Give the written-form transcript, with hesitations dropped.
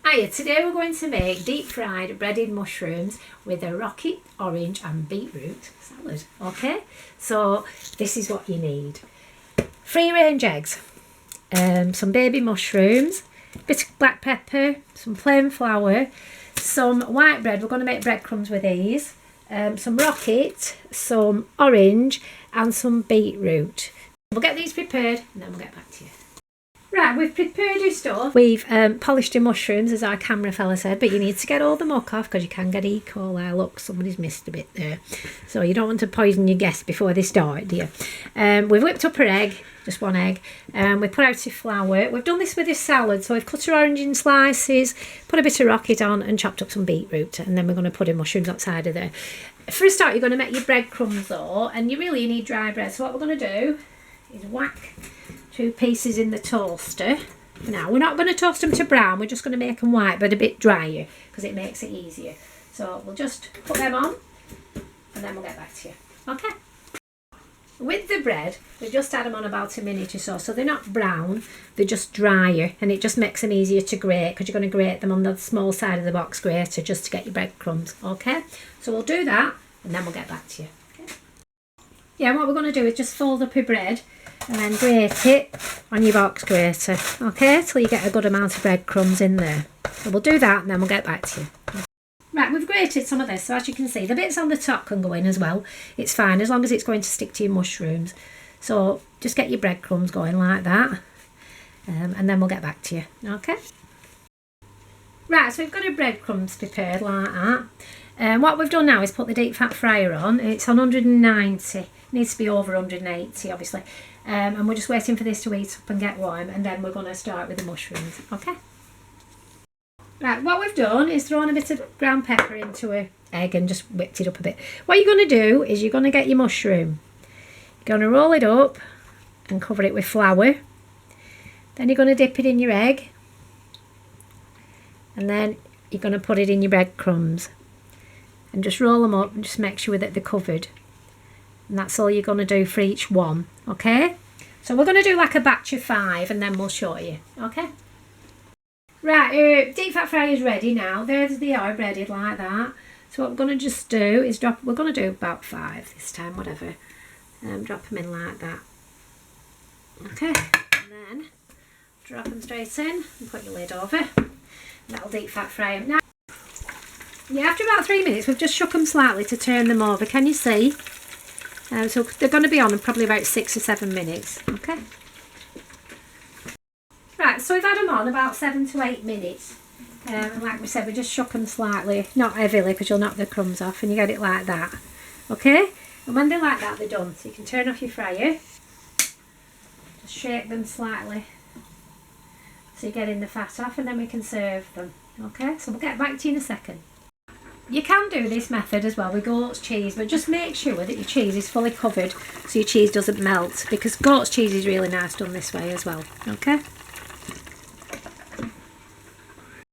Hiya, today we're going to make deep fried breaded mushrooms with a rocket, orange and beetroot salad. Okay, so this is what you need. Free range eggs, some baby mushrooms, a bit of black pepper, some plain flour, some white bread. We're going to make breadcrumbs with these, some rocket, some orange and some beetroot. We'll get these prepared and then we'll get back to you. Right, we've prepared your stuff. We've polished your mushrooms, as our camera fella said, but you need to get all the muck off because you can get E. coli. Look, somebody's missed a bit there. So you don't want to poison your guests before they start, do you? We've whipped up our egg, just one egg. We put out your flour. We've done this with this salad, so we've cut our orange in slices, put a bit of rocket on and chopped up some beetroot, and then we're going to put in mushrooms outside of there. For a start, you're going to make your breadcrumbs though, and you need dry bread. So what we're going to do is whack 2 pieces in the toaster. Now, we're not going to toast them to brown, we're just going to make them white, but a bit drier, because it makes it easier. So we'll just put them on, and then we'll get back to you. Okay? With the bread, we just add them on about a minute or so they're not brown, they're just drier, and it just makes them easier to grate, because you're going to grate them on the small side of the box grater just to get your breadcrumbs. Okay? So we'll do that, and then we'll get back to you. Okay? Yeah, what we're going to do is just fold up your bread, and then grate it on your box grater, okay, till you get a good amount of breadcrumbs in there. So we'll do that and then we'll get back to you. Right, we've grated some of this, so as you can see, the bits on the top can go in as well. It's fine, as long as it's going to stick to your mushrooms. So just get your breadcrumbs going like that, and then we'll get back to you, okay? Right, so we've got our breadcrumbs prepared like that. What we've done now is put the deep fat fryer on. It's on 190. It needs to be over 180, obviously. And we're just waiting for this to heat up and get warm, and then we're going to start with the mushrooms, okay? Right, what we've done is thrown a bit of ground pepper into an egg and just whipped it up a bit. What you're going to do is you're going to get your mushroom. You're going to roll it up and cover it with flour. Then you're going to dip it in your egg. And then you're going to put it in your breadcrumbs. And just roll them up and just make sure that they're covered. And that's all you're going to do for each one, okay? So we're going to do like a batch of 5 and then we'll show you, okay? Right, deep fat fryer is ready now. There they are, breaded like that. So what we're going to just do is we're going to do about 5 this time, whatever. Drop them in like that. Okay, and then drop them straight in and put your lid over. And that'll deep fat fry them. Now, yeah, after about 3 minutes, we've just shook them slightly to turn them over. Can you see? So they're going to be on in probably about 6 or 7 minutes. Okay. Right, so we've had them on about 7 to 8 minutes. And like we said, we just shook them slightly, not heavily, because you'll knock the crumbs off, and you get it like that. Okay? And when they're like that, they're done. So you can turn off your fryer. Just shake them slightly so you're getting the fat off, and then we can serve them. Okay? So we'll get back to you in a second. You can do this method as well with goat's cheese, but just make sure that your cheese is fully covered so your cheese doesn't melt, because goat's cheese is really nice done this way as well. Okay?